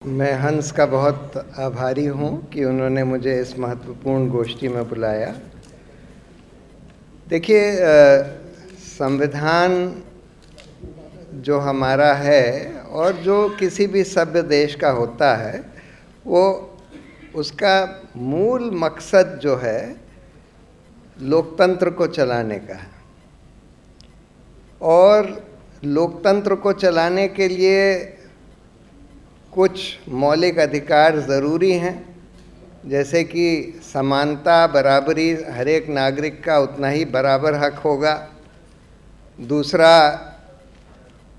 मैं हंस का बहुत आभारी हूँ कि उन्होंने मुझे इस महत्वपूर्ण गोष्ठी में बुलाया। देखिए, संविधान जो हमारा है और जो किसी भी सभ्य देश का होता है, वो उसका मूल मकसद जो है लोकतंत्र को चलाने का है। और लोकतंत्र को चलाने के लिए कुछ मौलिक अधिकार ज़रूरी हैं, जैसे कि समानता, बराबरी, हर एक नागरिक का उतना ही बराबर हक होगा। दूसरा,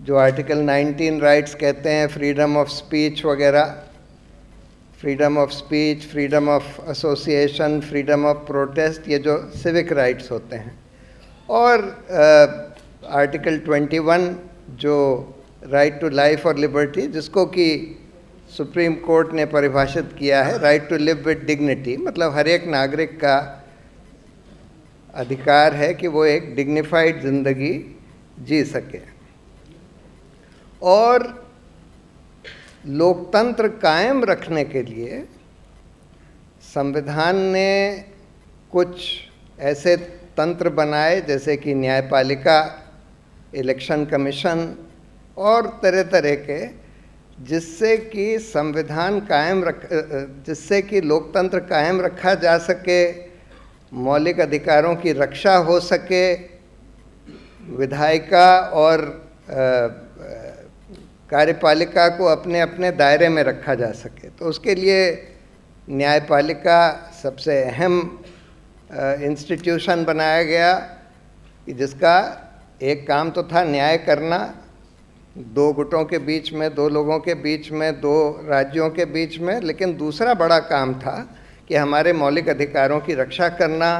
जो आर्टिकल 19 राइट्स कहते हैं, फ्रीडम ऑफ स्पीच वगैरह, freedom of speech, freedom of association, freedom of protest, ये जो सिविक राइट्स होते हैं। और आर्टिकल 21 जो राइट टू लाइफ और लिबर्टी, जिसको कि सुप्रीम कोर्ट ने परिभाषित किया है right to live with dignity, मतलब हर एक नागरिक का अधिकार है कि वो एक डिग्निफाइड जिंदगी जी सके। और लोकतंत्र कायम रखने के लिए संविधान ने कुछ ऐसे तंत्र बनाए, जैसे कि न्यायपालिका, इलेक्शन कमीशन और तरह तरह के, जिससे कि जिससे कि लोकतंत्र कायम रखा जा सके, मौलिक अधिकारों की रक्षा हो सके, विधायिका और कार्यपालिका को अपने अपने दायरे में रखा जा सके। तो उसके लिए न्यायपालिका सबसे अहम इंस्टीट्यूशन बनाया गया, कि जिसका एक काम तो था न्याय करना, दो गुटों के बीच में, दो लोगों के बीच में, दो राज्यों के बीच में, लेकिन दूसरा बड़ा काम था कि हमारे मौलिक अधिकारों की रक्षा करना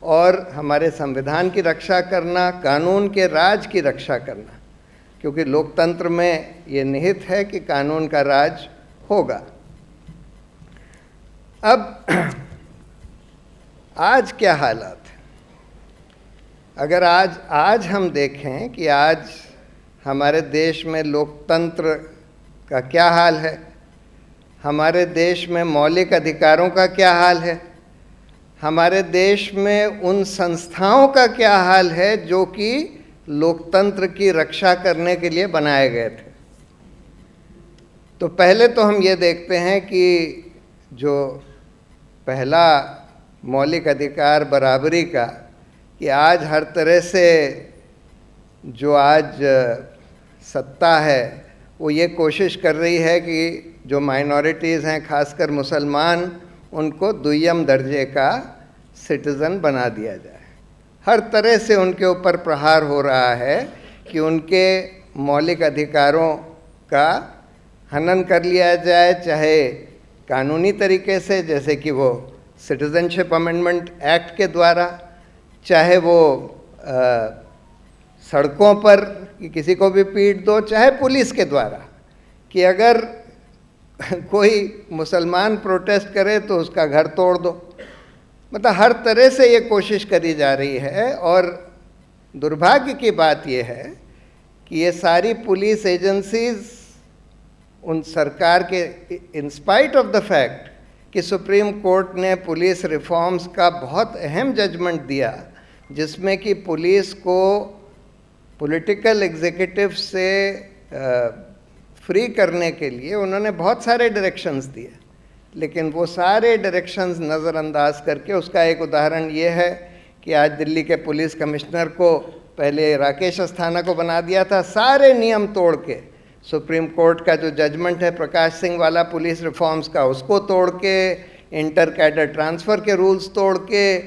और हमारे संविधान की रक्षा करना, कानून के राज की रक्षा करना, क्योंकि लोकतंत्र में ये निहित है कि कानून का राज होगा। अब आज क्या हालात है? अगर आज हम देखें कि आज हमारे देश में लोकतंत्र का क्या हाल है, हमारे देश में मौलिक अधिकारों का क्या हाल है, हमारे देश में उन संस्थाओं का क्या हाल है जो कि लोकतंत्र की रक्षा करने के लिए बनाए गए थे। तो पहले तो हम ये देखते हैं कि जो पहला मौलिक अधिकार बराबरी का, कि आज हर तरह से जो आज सत्ता है वो ये कोशिश कर रही है कि जो माइनॉरिटीज़ हैं, खासकर मुसलमान, उनको दुय्यम दर्जे का सिटीज़न बना दिया जाए। हर तरह से उनके ऊपर प्रहार हो रहा है कि उनके मौलिक अधिकारों का हनन कर लिया जाए, चाहे कानूनी तरीके से, जैसे कि वो सिटीज़नशिप अमेंडमेंट एक्ट के द्वारा, चाहे वो सड़कों पर कि किसी को भी पीट दो, चाहे पुलिस के द्वारा कि अगर कोई मुसलमान प्रोटेस्ट करे तो उसका घर तोड़ दो। मतलब हर तरह से ये कोशिश करी जा रही है। और दुर्भाग्य की बात ये है कि ये सारी पुलिस एजेंसीज उन सरकार के, in spite of the fact कि सुप्रीम कोर्ट ने पुलिस रिफॉर्म्स का बहुत अहम जजमेंट दिया, जिसमें कि पुलिस को पॉलिटिकल एग्जीक्यूटिव से फ्री करने के लिए उन्होंने बहुत सारे डायरेक्शंस दिए, लेकिन वो सारे डायरेक्शंस नज़रअंदाज करके, उसका एक उदाहरण ये है कि आज दिल्ली के पुलिस कमिश्नर को पहले राकेश अस्थाना को बना दिया था, सारे नियम तोड़ के, सुप्रीम कोर्ट का जो जजमेंट है प्रकाश सिंह वाला पुलिस रिफॉर्म्स का, उसको तोड़ के, इंटर कैडर ट्रांसफ़र के रूल्स तोड़ के,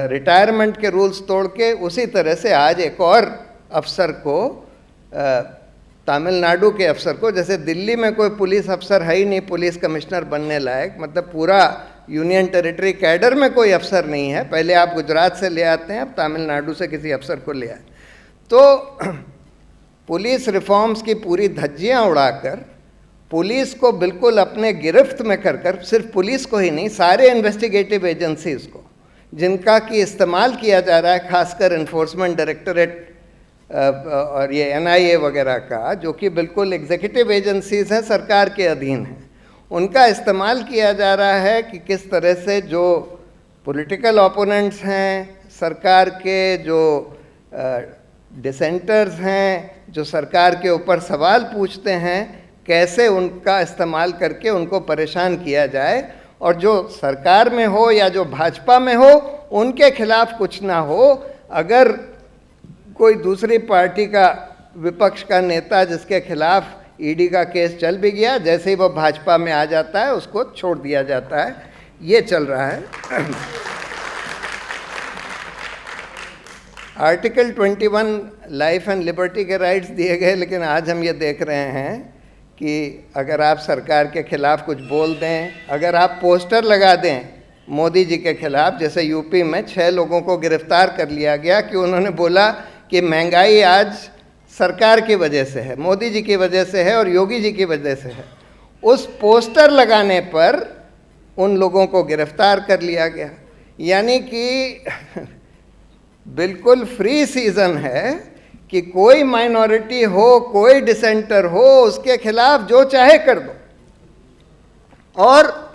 रिटायरमेंट के रूल्स तोड़ के, उसी तरह से आज एक और अफसर को, तमिलनाडु के अफसर को, जैसे दिल्ली में कोई पुलिस अफसर है ही नहीं पुलिस कमिश्नर बनने लायक, मतलब पूरा यूनियन टेरिटरी कैडर में कोई अफसर नहीं है। पहले आप गुजरात से ले आते हैं, अब तमिलनाडु से किसी अफसर को ले आए। तो पुलिस रिफॉर्म्स की पूरी धज्जियां उड़ाकर पुलिस को बिल्कुल अपने गिरफ्त में कर, सिर्फ पुलिस को ही नहीं, सारे इन्वेस्टिगेटिव एजेंसीज को, जिनका कि इस्तेमाल किया जा रहा है, खासकर इन्फोर्समेंट डायरेक्टरेट और ये NIA वगैरह का, जो कि बिल्कुल एग्जीक्यूटिव एजेंसीज हैं, सरकार के अधीन हैं, उनका इस्तेमाल किया जा रहा है कि किस तरह से जो पॉलिटिकल ओपोनेंट्स हैं सरकार के, जो डिसेंटर्स हैं, जो सरकार के ऊपर सवाल पूछते हैं, कैसे उनका इस्तेमाल करके उनको परेशान किया जाए, और जो सरकार में हो या जो भाजपा में हो उनके खिलाफ कुछ ना हो। अगर कोई दूसरी पार्टी का, विपक्ष का नेता जिसके खिलाफ ED का केस चल भी गया, जैसे ही वो भाजपा में आ जाता है उसको छोड़ दिया जाता है। ये चल रहा है। आर्टिकल 21 लाइफ एंड लिबर्टी के राइट्स दिए गए, लेकिन आज हम ये देख रहे हैं कि अगर आप सरकार के खिलाफ कुछ बोल दें, अगर आप पोस्टर लगा दें मोदी जी के खिलाफ, जैसे यूपी में 6 लोगों को गिरफ्तार कर लिया गया कि उन्होंने बोला कि महंगाई आज सरकार की वजह से है, मोदी जी की वजह से है और योगी जी की वजह से है। उस पोस्टर लगाने पर उन लोगों को गिरफ्तार कर लिया गया। यानी कि बिल्कुल फ्री सीजन है कि कोई माइनॉरिटी हो, कोई डिसेंटर हो, उसके खिलाफ जो चाहे कर दो। और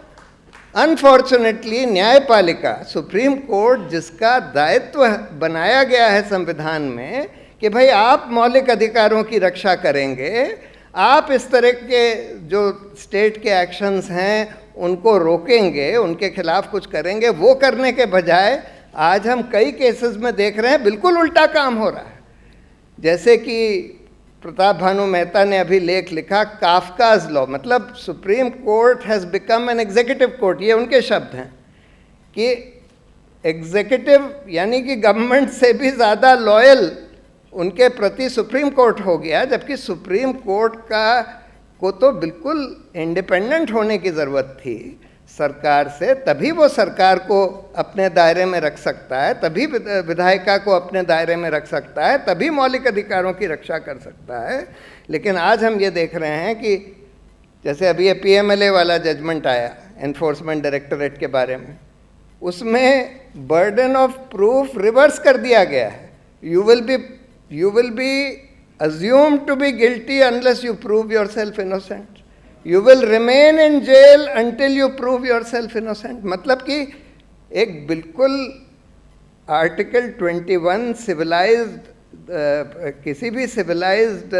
अनफॉर्चुनेटली न्यायपालिका, सुप्रीम कोर्ट, जिसका दायित्व बनाया गया है संविधान में कि भाई आप मौलिक अधिकारों की रक्षा करेंगे, आप इस तरह के जो स्टेट के एक्शंस हैं उनको रोकेंगे, उनके खिलाफ कुछ करेंगे, वो करने के बजाय आज हम कई केसेस में देख रहे हैं बिल्कुल उल्टा काम हो रहा है। जैसे कि प्रताप भानु मेहता ने अभी लेख लिखा, काफकाज लॉ, मतलब supreme court has become an executive court, ये उनके शब्द हैं कि एग्जीक्यूटिव यानी कि गवर्नमेंट से भी ज़्यादा लॉयल उनके प्रति सुप्रीम कोर्ट हो गया, जबकि सुप्रीम कोर्ट को तो बिल्कुल इंडिपेंडेंट होने की ज़रूरत थी सरकार से, तभी वो सरकार को अपने दायरे में रख सकता है, तभी विधायिका को अपने दायरे में रख सकता है, तभी मौलिक अधिकारों की रक्षा कर सकता है। लेकिन आज हम ये देख रहे हैं कि जैसे अभी ये PMLA वाला जजमेंट आया एनफोर्समेंट डायरेक्टरेट के बारे में, उसमें बर्डन ऑफ प्रूफ रिवर्स कर दिया गया है। you will be assumed to be guilty unless you prove yourself innocent. You will remain in jail until you prove yourself innocent. मतलब कि एक बिल्कुल आर्टिकल 21 सिविलाइज्ड किसी भी सिविलाइज्ड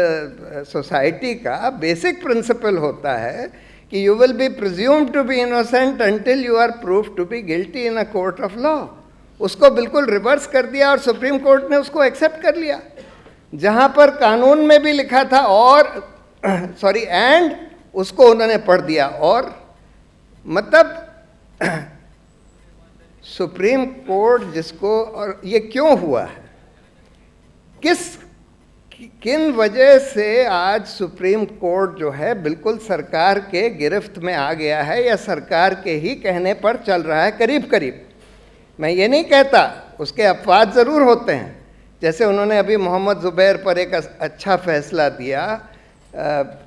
सोसाइटी का बेसिक प्रिंसिपल होता है कि you will be presumed to be innocent until you are proved to be guilty in a court of law. उसको बिल्कुल रिवर्स कर दिया और सुप्रीम कोर्ट ने उसको एक्सेप्ट कर लिया, जहां पर कानून में भी लिखा था और एंड उसको उन्होंने पढ़ दिया। और मतलब सुप्रीम कोर्ट जिसको, और ये क्यों हुआ है, किन वजह से आज सुप्रीम कोर्ट जो है बिल्कुल सरकार के गिरफ्त में आ गया है या सरकार के ही कहने पर चल रहा है करीब करीब। मैं ये नहीं कहता, उसके अपवाद ज़रूर होते हैं, जैसे उन्होंने अभी मोहम्मद ज़ुबैर पर एक अच्छा फैसला दिया,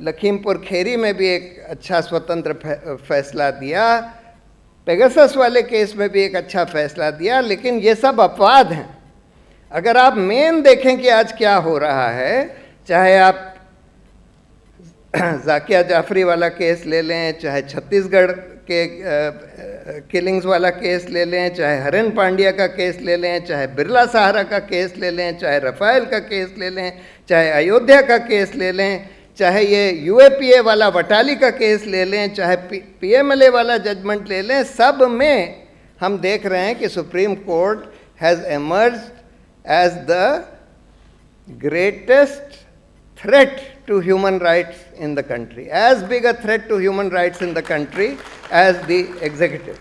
लखीमपुर खेरी में भी एक अच्छा स्वतंत्र फैसला दिया, पेगासस वाले केस में भी एक अच्छा फैसला दिया, लेकिन ये सब अपवाद हैं। अगर आप मेन देखें कि आज क्या हो रहा है, चाहे आप जाकिया जाफरी वाला केस ले लें, चाहे छत्तीसगढ़ के किलिंग्स वाला केस ले लें, चाहे हरेन पांड्या का केस ले लें, चाहे बिरला सहारा का केस ले लें, चाहे रफाइल का केस ले लें, चाहे अयोध्या का केस ले लें, चाहे ये UAPA वाला वटाली का केस ले लें, चाहे PMLA वाला जजमेंट ले लें, सब में हम देख रहे हैं कि supreme court has emerged as the greatest threat to human rights in the country, as big a threat to human rights in the country as the executive.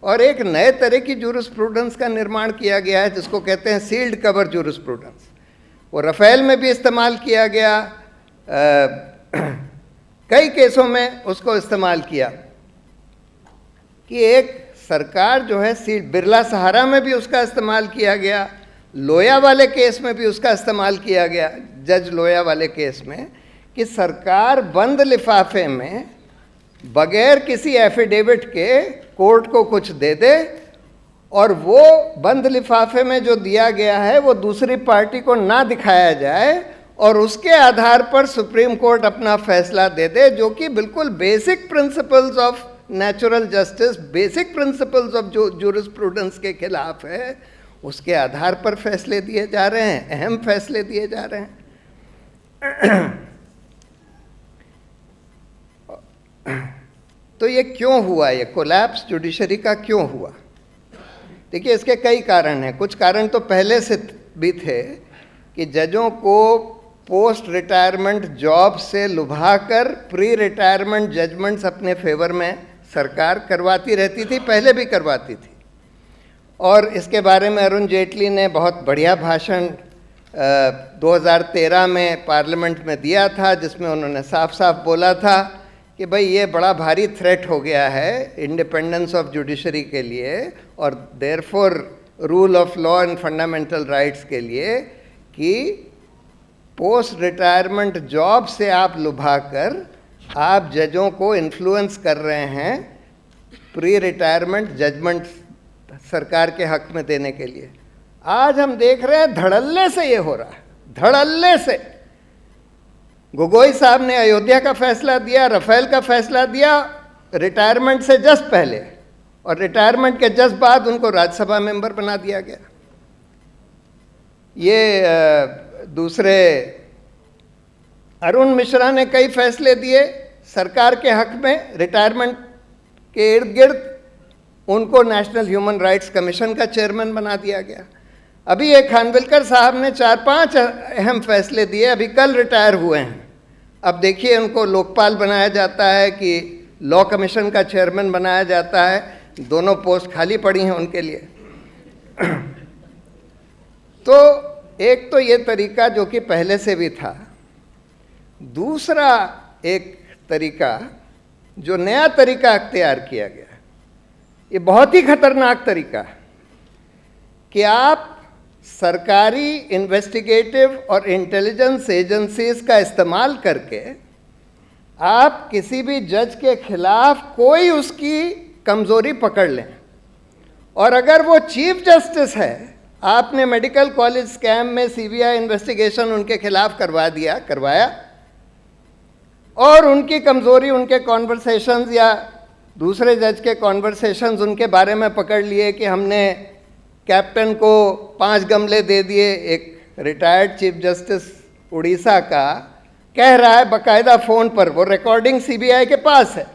और एक नए तरह की जूरिस्प्रूडेंस का निर्माण किया गया है जिसको कहते हैं सील्ड कवर जूरिस्प्रूडेंस। वो रफेल में भी इस्तेमाल किया गया, कई केसों में उसको इस्तेमाल किया कि एक सरकार जो है सील्ड, बिरला सहारा में भी उसका इस्तेमाल किया गया, लोया वाले केस में भी उसका इस्तेमाल किया गया, जज लोया वाले केस में, कि सरकार बंद लिफाफे में बगैर किसी एफिडेविट के कोर्ट को कुछ दे दे और वो बंद लिफाफे में जो दिया गया है वो दूसरी पार्टी को ना दिखाया जाए और उसके आधार पर सुप्रीम कोर्ट अपना फैसला दे दे, जो कि बिल्कुल basic principles of natural justice, basic principles of jurisprudence के खिलाफ है। उसके आधार पर फैसले दिए जा रहे हैं, अहम फैसले दिए जा रहे हैं। तो ये क्यों हुआ, ये कोलैप्स जुडिशरी का क्यों हुआ? देखिए, इसके कई कारण हैं। कुछ कारण तो पहले से भी थे कि जजों को पोस्ट रिटायरमेंट जॉब से लुभाकर प्री रिटायरमेंट जजमेंट्स अपने फेवर में सरकार करवाती रहती थी, पहले भी करवाती थी। और इसके बारे में अरुण जेटली ने बहुत बढ़िया भाषण 2013 में पार्लियामेंट में दिया था, जिसमें उन्होंने साफ साफ बोला था कि भाई ये बड़ा भारी थ्रेट हो गया है इंडिपेंडेंस ऑफ जुडिशरी के लिए और therefore rule of law and fundamental rights के लिए कि पोस्ट रिटायरमेंट जॉब से आप लुभाकर आप जजों को इन्फ्लुएंस कर रहे हैं प्री रिटायरमेंट जजमेंट सरकार के हक में देने के लिए। आज हम देख रहे हैं धड़ल्ले से ये हो रहा है, धड़ल्ले से। गोगोई साहब ने अयोध्या का फैसला दिया, रफेल का फैसला दिया रिटायरमेंट से जस्ट पहले, और रिटायरमेंट के जस्ट बाद उनको राज्यसभा मेंबर बना दिया गया। ये दूसरे अरुण मिश्रा ने कई फैसले दिए सरकार के हक में रिटायरमेंट के इर्द गिर्द, उनको नेशनल ह्यूमन राइट्स कमीशन का चेयरमैन बना दिया गया। अभी एक खानविलकर साहब ने 4-5 अहम फैसले दिए, अभी कल रिटायर हुए हैं। अब देखिए, उनको लोकपाल बनाया जाता है कि लॉ कमीशन का चेयरमैन बनाया जाता है, दोनों पोस्ट खाली पड़ी हैं उनके लिए। तो एक तो ये तरीका जो कि पहले से भी था। दूसरा एक तरीका जो नया तरीका अख्तियार किया गया, ये बहुत ही खतरनाक तरीका है कि आप सरकारी इन्वेस्टिगेटिव और इंटेलिजेंस एजेंसीज का इस्तेमाल करके आप किसी भी जज के खिलाफ कोई उसकी कमज़ोरी पकड़ लें, और अगर वो चीफ जस्टिस है, आपने मेडिकल कॉलेज स्कैम में सीबीआई इन्वेस्टिगेशन उनके खिलाफ करवाया, और उनकी कमज़ोरी, उनके कॉन्वर्सेशंस या दूसरे जज के कॉन्वर्सेशंस उनके बारे में पकड़ लिए कि हमने कैप्टन को 5 गमले दे दिए। एक रिटायर्ड चीफ जस्टिस उड़ीसा का कह रहा है बाकायदा फ़ोन पर, वो रिकॉर्डिंग सीबीआई के पास है,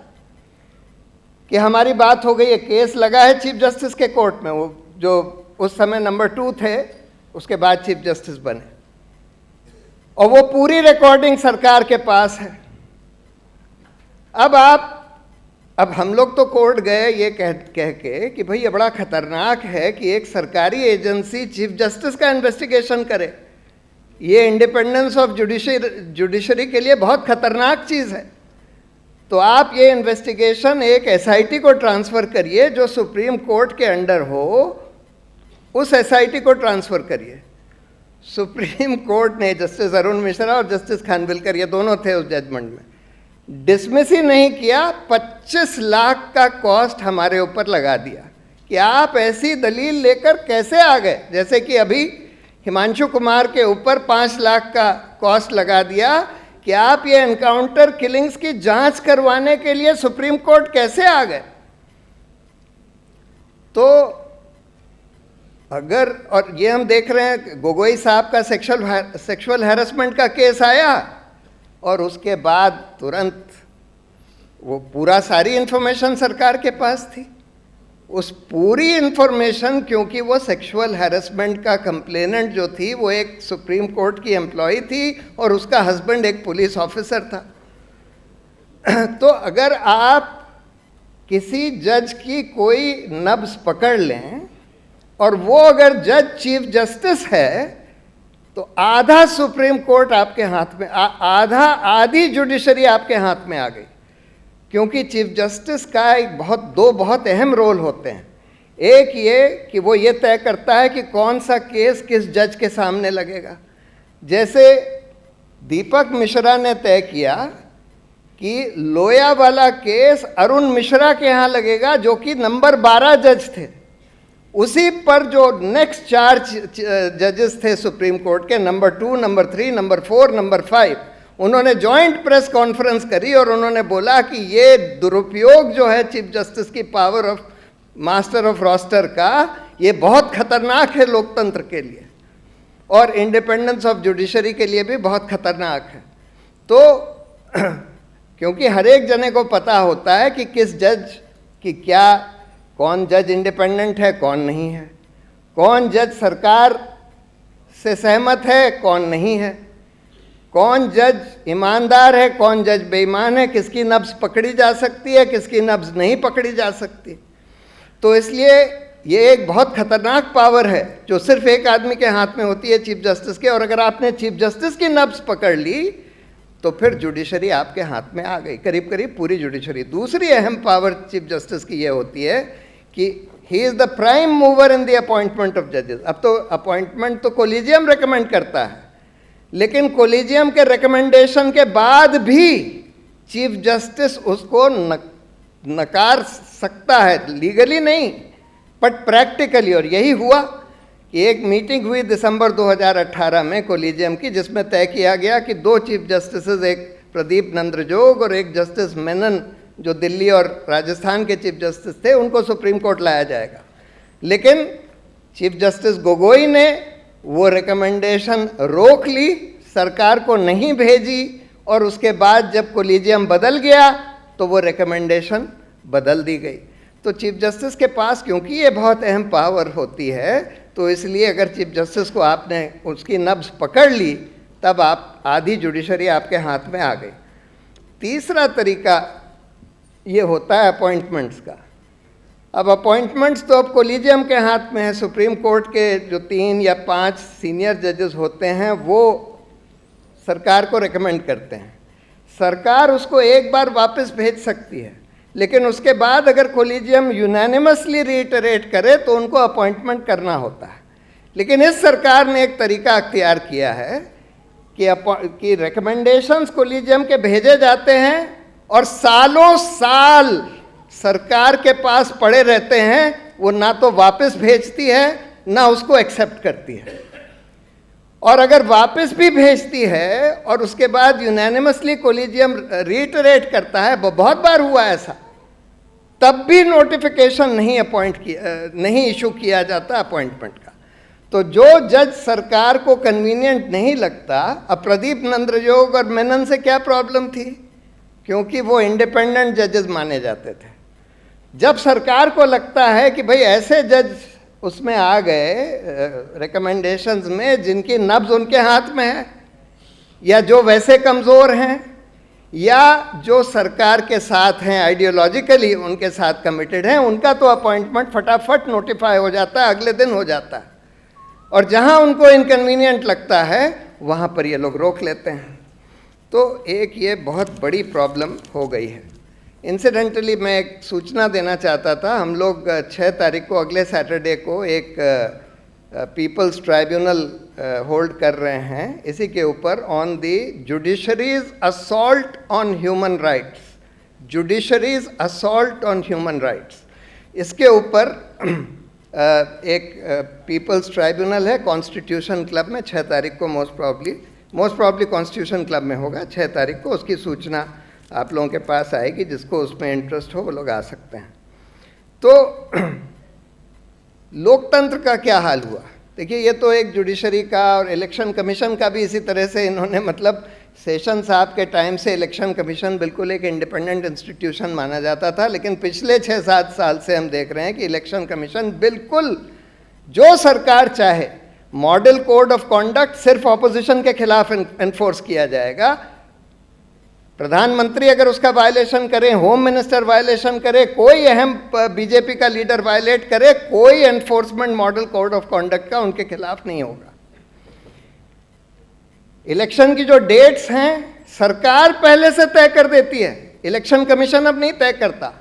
कि हमारी बात हो गई है, केस लगा है चीफ जस्टिस के कोर्ट में, वो जो उस समय नंबर 2 थे, उसके बाद चीफ जस्टिस बने, और वो पूरी रिकॉर्डिंग सरकार के पास है। अब हम लोग तो कोर्ट गए ये कह के कि भाई ये बड़ा खतरनाक है कि एक सरकारी एजेंसी चीफ जस्टिस का इन्वेस्टिगेशन करे, ये इंडिपेंडेंस ऑफ जुडिशरी के लिए बहुत खतरनाक चीज़ है। तो आप ये इन्वेस्टिगेशन एक एसआईटी को ट्रांसफ़र करिए जो सुप्रीम कोर्ट के अंडर हो, उस एसआईटी को ट्रांसफ़र करिए। सुप्रीम कोर्ट ने, जस्टिस अरुण मिश्रा और जस्टिस खानविलकर, ये दोनों थे उस जजमेंट में, डिसमिस ही नहीं किया, 25 लाख का कॉस्ट हमारे ऊपर लगा दिया कि आप ऐसी दलील लेकर कैसे आ गए। जैसे कि अभी हिमांशु कुमार के ऊपर 5 लाख का कॉस्ट लगा दिया कि आप ये एनकाउंटर किलिंग्स की जांच करवाने के लिए सुप्रीम कोर्ट कैसे आ गए। तो अगर, और ये हम देख रहे हैं गोगोई साहब का सेक्सुअल हैरेसमेंट का केस आया, और उसके बाद तुरंत वो पूरा सारी इन्फॉर्मेशन सरकार के पास थी। उस पूरी इन्फॉर्मेशन, क्योंकि वो सेक्सुअल हैरेसमेंट का कंप्लेनेंट जो थी वो एक सुप्रीम कोर्ट की एम्प्लॉय थी और उसका हस्बैंड एक पुलिस ऑफिसर था। तो अगर आप किसी जज की कोई नब्ज पकड़ लें और वो अगर जज चीफ जस्टिस है, तो आधा सुप्रीम कोर्ट आपके हाथ में, आधी जुडिशरी आपके हाथ में आ गई। क्योंकि चीफ जस्टिस का दो बहुत अहम रोल होते हैं। एक ये कि वो ये तय करता है कि कौन सा केस किस जज के सामने लगेगा। जैसे दीपक मिश्रा ने तय किया कि लोया वाला केस अरुण मिश्रा के यहाँ लगेगा, जो कि नंबर 12 जज थे, उसी पर जो नेक्स्ट 4 जजेस थे सुप्रीम कोर्ट के, नंबर 2, नंबर 3, नंबर 4, नंबर 5, उन्होंने जॉइंट प्रेस कॉन्फ्रेंस करी और उन्होंने बोला कि ये दुरुपयोग जो है चीफ जस्टिस की power of master of roster का, ये बहुत खतरनाक है लोकतंत्र के लिए और इंडिपेंडेंस ऑफ जुडिशरी के लिए भी बहुत खतरनाक है। तो क्योंकि हर एक जने को पता होता है कि किस जज की क्या, कौन जज इंडिपेंडेंट है, कौन नहीं है, कौन जज सरकार से सहमत है, कौन नहीं है, कौन जज ईमानदार है, कौन जज बेईमान है, किसकी नब्ज पकड़ी जा सकती है, किसकी नब्ज नहीं पकड़ी जा सकती। तो इसलिए ये एक बहुत खतरनाक पावर है जो सिर्फ एक आदमी के हाथ में होती है, चीफ जस्टिस के। और अगर आपने चीफ जस्टिस की नब्ज पकड़ ली तो फिर जुडिशरी आपके हाथ में आ गई, करीब करीब पूरी जुडिशरी। दूसरी अहम पावर चीफ जस्टिस की ये होती है कि he is the prime mover in the appointment of जजेस। अब तो अपॉइंटमेंट तो कोलिजियम रेकमेंड करता है, लेकिन कोलिजियम के रिकमेंडेशन के बाद भी चीफ जस्टिस उसको नकार सकता है, लीगली नहीं बट प्रैक्टिकली। और यही हुआ कि एक मीटिंग हुई दिसंबर 2018 में कोलिजियम की, जिसमें तय किया गया कि 2 चीफ जस्टिस, एक प्रदीप नंद्रजोग और एक जस्टिस मेनन जो दिल्ली और राजस्थान के चीफ जस्टिस थे, उनको सुप्रीम कोर्ट लाया जाएगा। लेकिन चीफ जस्टिस गोगोई ने वो रिकमेंडेशन रोक ली, सरकार को नहीं भेजी, और उसके बाद जब कोलिजियम बदल गया तो वो रिकमेंडेशन बदल दी गई। तो चीफ जस्टिस के पास क्योंकि ये बहुत अहम पावर होती है, तो इसलिए अगर चीफ जस्टिस को आपने उसकी नब्ज पकड़ ली तब आप आधी जुडिशरी आपके हाथ में आ गई। तीसरा तरीका ये होता है अपॉइंटमेंट्स का। अब अपॉइंटमेंट्स तो अब कोलिजियम के हाथ में है। सुप्रीम कोर्ट के जो 3 या 5 सीनियर जजेस होते हैं वो सरकार को रेकमेंड करते हैं, सरकार उसको एक बार वापस भेज सकती है, लेकिन उसके बाद अगर कोलिजियम यूनानिमसली रिटरेट करे तो उनको अपॉइंटमेंट करना होता है। लेकिन इस सरकार ने एक तरीका अख्तियार किया है कि रिकमेंडेशंस कोलिजियम के भेजे जाते हैं और सालों साल सरकार के पास पड़े रहते हैं, वो ना तो वापस भेजती है ना उसको एक्सेप्ट करती है। और अगर वापस भी भेजती है और उसके बाद यूनानिमसली कोलिजियम रिटरेट करता है, बहुत बार हुआ ऐसा, तब भी नोटिफिकेशन नहीं इशू किया जाता अपॉइंटमेंट का। तो जो जज सरकार को कन्वीनियंट नहीं लगता, अब प्रदीप नंद्रजोग और मेनन से क्या प्रॉब्लम थी, क्योंकि वो इंडिपेंडेंट जजेस माने जाते थे। जब सरकार को लगता है कि भाई ऐसे जज उसमें आ गए रिकमेंडेशंस में जिनकी नब्ज उनके हाथ में है, या जो वैसे कमज़ोर हैं, या जो सरकार के साथ हैं, आइडियोलॉजिकली उनके साथ कमिटेड हैं, उनका तो अपॉइंटमेंट फटाफट नोटिफाई हो जाता है, अगले दिन हो जाता है। और जहां उनको इनकन्वीनियंट लगता है वहां पर ये लोग रोक लेते हैं। तो एक ये बहुत बड़ी प्रॉब्लम हो गई है। इंसिडेंटली मैं एक सूचना देना चाहता था, हम लोग 6 तारीख को, अगले सैटरडे को, एक पीपल्स ट्राइब्यूनल होल्ड कर रहे हैं इसी के ऊपर, on the judiciary's assault on human rights, judiciary's assault on human rights. इसके ऊपर एक पीपल्स ट्राइब्यूनल है कॉन्स्टिट्यूशन क्लब में, 6 तारीख को मोस्ट प्रॉब्ली कॉन्स्टिट्यूशन क्लब में होगा 6 तारीख को। उसकी सूचना आप लोगों के पास आएगी, जिसको उसमें इंटरेस्ट हो वो लोग आ सकते हैं। तो लोकतंत्र का क्या हाल हुआ, देखिए ये तो एक जुडिशरी का, और इलेक्शन कमीशन का भी इसी तरह से इन्होंने, मतलब सेशन साहब के टाइम से इलेक्शन कमीशन बिल्कुल एक इंडिपेंडेंट इंस्टीट्यूशन माना जाता था, लेकिन पिछले 6-7 साल से हम देख रहे हैं कि इलेक्शन कमीशन बिल्कुल जो सरकार चाहे, मॉडल कोड ऑफ कॉन्डक्ट सिर्फ ऑपोजिशन के खिलाफ एनफोर्स किया जाएगा, प्रधानमंत्री अगर उसका वायलेशन करे, होम मिनिस्टर वायलेशन करे, कोई अहम बीजेपी का लीडर वायलेट करे, कोई enforcement model code of conduct का उनके खिलाफ नहीं होगा। इलेक्शन की जो डेट्स हैं सरकार पहले से तय कर देती है, इलेक्शन कमीशन अब नहीं तय करता,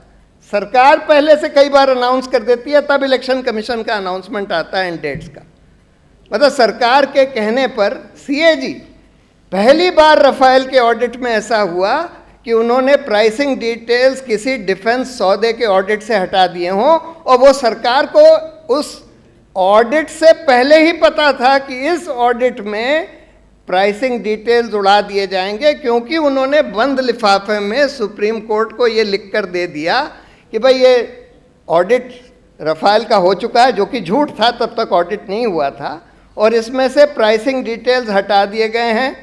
सरकार पहले से कई बार अनाउंस कर देती है, तब इलेक्शन कमीशन का अनाउंसमेंट आता है इन डेट्स का। मतलब सरकार के कहने पर सीएजी, पहली बार रफाल के ऑडिट में ऐसा हुआ कि उन्होंने प्राइसिंग डिटेल्स किसी डिफेंस सौदे के ऑडिट से हटा दिए हों और वो सरकार को उस ऑडिट से पहले ही पता था कि इस ऑडिट में प्राइसिंग डिटेल्स उड़ा दिए जाएंगे, क्योंकि उन्होंने बंद लिफाफे में सुप्रीम कोर्ट को ये लिख कर दे दिया कि भाई ये ऑडिट रफाल का हो चुका है, जो कि झूठ था, तब तक ऑडिट नहीं हुआ था, और इसमें से प्राइसिंग डिटेल्स हटा दिए गए हैं,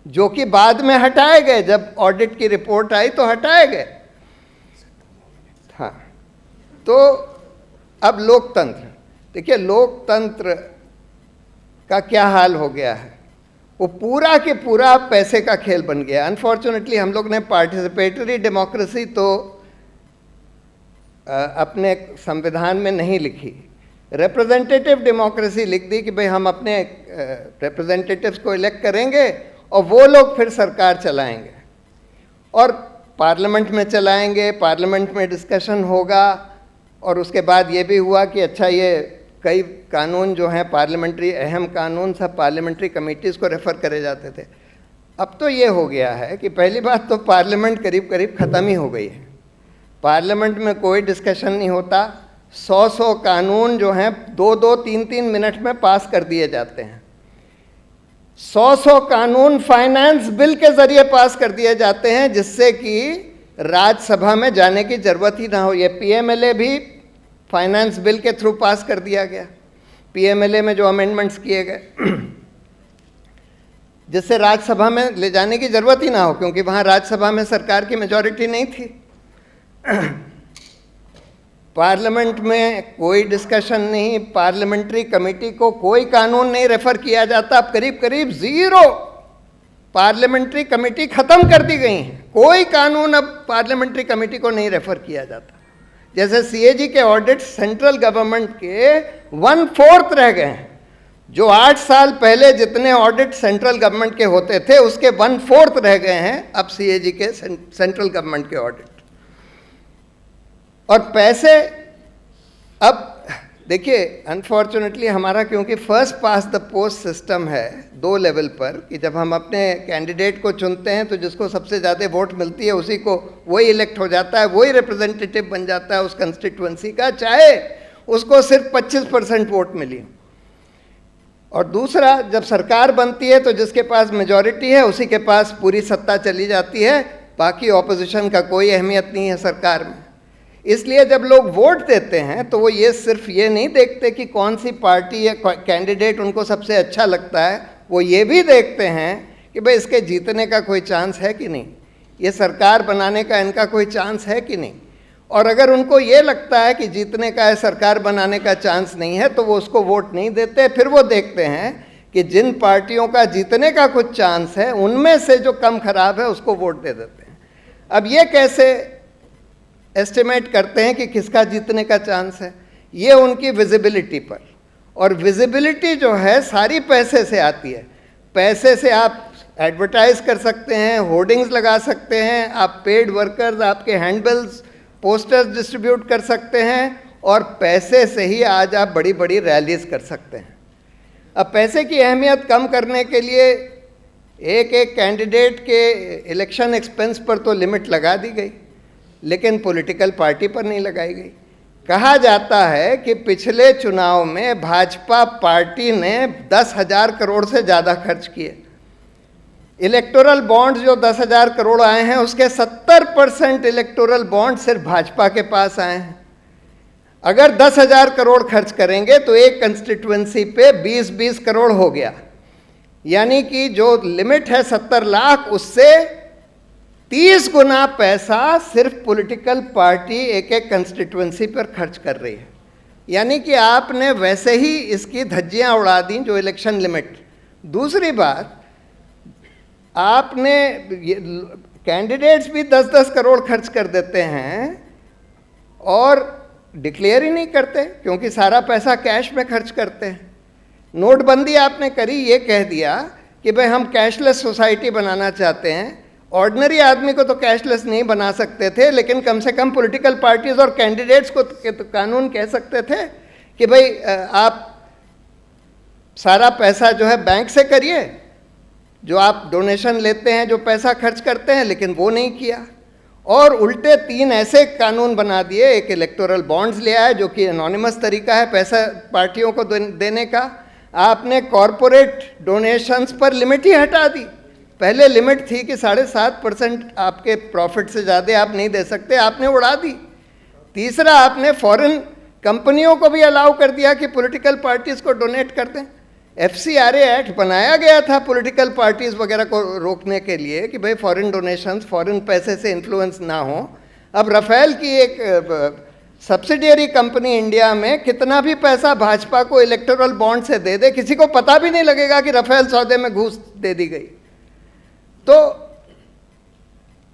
जो कि बाद में हटाए गए, जब ऑडिट की रिपोर्ट आई तो हटाए गए। हाँ, तो अब लोकतंत्र, देखिए लोकतंत्र का क्या हाल हो गया है, वो पूरा के पूरा पैसे का खेल बन गया। अनफॉर्चुनेटली हम लोग ने पार्टिसिपेटरी डेमोक्रेसी तो अपने संविधान में नहीं लिखी, रिप्रेजेंटेटिव डेमोक्रेसी लिख दी कि भाई हम अपने रिप्रेजेंटेटिव्स को इलेक्ट करेंगे और वो लोग फिर सरकार चलाएंगे और पार्लियामेंट में चलाएंगे, पार्लियामेंट में डिस्कशन होगा, और उसके बाद ये भी हुआ कि अच्छा ये कई कानून जो हैं पार्लियामेंट्री, अहम कानून सब पार्लियामेंट्री कमेटीज़ को रेफ़र करे जाते थे। अब तो ये हो गया है कि पहली बात तो पार्लियामेंट करीब करीब ख़त्म ही हो गई है, पार्लियामेंट में कोई डिस्कशन नहीं होता, 100 कानून जो हैं 2-2, 3-3 मिनट में पास कर दिए जाते हैं। 100 कानून फाइनेंस बिल के ज़रिए पास कर दिए जाते हैं, जिससे कि राज्यसभा में जाने की ज़रूरत ही ना हो। ये पीएमएलए भी फाइनेंस बिल के थ्रू पास कर दिया गया, पीएमएलए में जो अमेंडमेंट्स किए गए, जिससे राज्यसभा में ले जाने की ज़रूरत ही ना हो, क्योंकि वहाँ राज्यसभा में सरकार की मेजॉरिटी नहीं थी। पार्लियामेंट में कोई डिस्कशन नहीं, पार्लियामेंट्री कमेटी को कोई कानून नहीं रेफर किया जाता, अब करीब करीब 0 पार्लियामेंट्री कमेटी ख़त्म कर दी गई हैं, कोई कानून अब पार्लियामेंट्री कमेटी को नहीं रेफर किया जाता। जैसे सीएजी के ऑडिट सेंट्रल गवर्नमेंट के 1/4 रह गए हैं, जो 8 साल पहले जितने ऑडिट सेंट्रल गवर्नमेंट के होते थे उसके 1/4 रह गए हैं अब सीएजी के सेंट्रल गवर्नमेंट के ऑडिट। और पैसे, अब देखिए अनफॉर्चुनेटली हमारा क्योंकि first pass the post system है 2 लेवल पर, कि जब हम अपने कैंडिडेट को चुनते हैं तो जिसको सबसे ज़्यादा वोट मिलती है उसी को वही इलेक्ट हो जाता है, वही रिप्रेजेंटेटिव बन जाता है उस कंस्टिट्यूंसी का, चाहे उसको सिर्फ 25% वोट मिली। और दूसरा, जब सरकार बनती है तो जिसके पास मेजॉरिटी है उसी के पास पूरी सत्ता चली जाती है, बाकी ऑपोजिशन का कोई अहमियत नहीं है सरकार में। इसलिए जब लोग वोट देते हैं तो वो ये सिर्फ ये नहीं देखते कि कौन सी पार्टी या कैंडिडेट उनको सबसे अच्छा लगता है, वो ये भी देखते हैं कि भाई इसके जीतने का कोई चांस है कि नहीं, ये सरकार बनाने का इनका कोई चांस है कि नहीं। और अगर उनको ये लगता है कि जीतने का है, सरकार बनाने का चांस नहीं है, तो वो उसको वोट नहीं देते। फिर वो देखते हैं कि जिन पार्टियों का जीतने का कुछ चांस है उनमें से जो कम खराब है उसको वोट दे देते हैं। अब ये कैसे एस्टिमेट करते हैं कि किसका जीतने का चांस है? ये उनकी विजिबिलिटी पर, और विजिबिलिटी जो है सारी पैसे से आती है। पैसे से आप एडवर्टाइज कर सकते हैं, होर्डिंग्स लगा सकते हैं, आप पेड वर्कर्स, आपके हैंडबिल्स, पोस्टर्स डिस्ट्रीब्यूट कर सकते हैं, और पैसे से ही आज आप बड़ी बड़ी रैलीज कर सकते हैं। अब पैसे की अहमियत कम करने के लिए एक कैंडिडेट के इलेक्शन एक्सपेंस पर तो लिमिट लगा दी गई, लेकिन पॉलिटिकल पार्टी पर नहीं लगाई गई। कहा जाता है कि पिछले चुनाव में भाजपा पार्टी ने 10,000 करोड़ से ज़्यादा खर्च किए। इलेक्टोरल बॉन्ड्स जो 10,000 करोड़ आए हैं उसके 70% इलेक्टोरल बॉन्ड सिर्फ भाजपा के पास आए हैं। अगर 10,000 करोड़ खर्च करेंगे तो एक कंस्टिट्यूएंसी पे 20-20 करोड़ हो गया, यानी कि जो लिमिट है 70 लाख उससे 30 गुना पैसा सिर्फ पॉलिटिकल पार्टी एक कंस्टिट्यूएंसी पर खर्च कर रही है। यानी कि आपने वैसे ही इसकी धज्जियां उड़ा दी जो इलेक्शन लिमिट। दूसरी बात, आपने कैंडिडेट्स भी 10-10 करोड़ खर्च कर देते हैं और डिक्लेयर ही नहीं करते, क्योंकि सारा पैसा कैश में खर्च करते हैं। नोटबंदी आपने करी, ये कह दिया कि भाई हम कैशलेस सोसाइटी बनाना चाहते हैं। ऑर्डिनरी आदमी को तो कैशलेस नहीं बना सकते थे, लेकिन कम से कम पॉलिटिकल पार्टीज और कैंडिडेट्स को तो कानून कह सकते थे कि भाई आप सारा पैसा जो है बैंक से करिए, जो आप डोनेशन लेते हैं, जो पैसा खर्च करते हैं, लेकिन वो नहीं किया। और उल्टे 3 ऐसे कानून बना दिए। एक इलेक्टोरल बॉन्ड्स ले आए जो कि एनोनिमस तरीका है पैसा पार्टियों को देने का। आपने कॉरपोरेट डोनेशंस पर लिमिट ही हटा दी। पहले लिमिट थी कि 7.5% आपके प्रॉफिट से ज़्यादा आप नहीं दे सकते, आपने उड़ा दी। तीसरा, आपने फॉरेन कंपनियों को भी अलाउ कर दिया कि पॉलिटिकल पार्टीज़ को डोनेट कर दें। FCRA एक्ट बनाया गया था पॉलिटिकल पार्टीज़ वगैरह को रोकने के लिए कि भाई फॉरेन डोनेशंस, फॉरेन पैसे से इन्फ्लुएंस ना हो। अब राफेल की एक सब्सिडियरी कंपनी इंडिया में कितना भी पैसा भाजपा को इलेक्टोरल बॉन्ड से दे दे, किसी को पता भी नहीं लगेगा कि राफेल सौदे में घूस दे दी गई। तो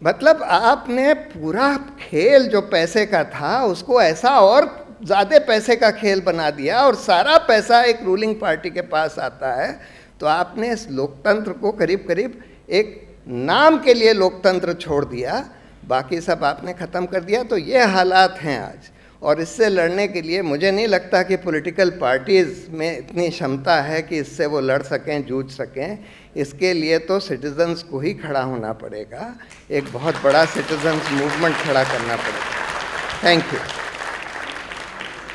मतलब आपने पूरा खेल जो पैसे का था उसको ऐसा और ज़्यादा पैसे का खेल बना दिया, और सारा पैसा एक रूलिंग पार्टी के पास आता है। तो आपने इस लोकतंत्र को करीब करीब एक नाम के लिए लोकतंत्र छोड़ दिया, बाकी सब आपने ख़त्म कर दिया। तो ये हालात हैं आज, और इससे लड़ने के लिए मुझे नहीं लगता कि पॉलिटिकल पार्टीज़ में इतनी क्षमता है कि इससे वो लड़ सकें, जूझ सकें। इसके लिए तो सिटीजन्स को ही खड़ा होना पड़ेगा, एक बहुत बड़ा सिटीजन्स मूवमेंट खड़ा करना पड़ेगा। Thank you.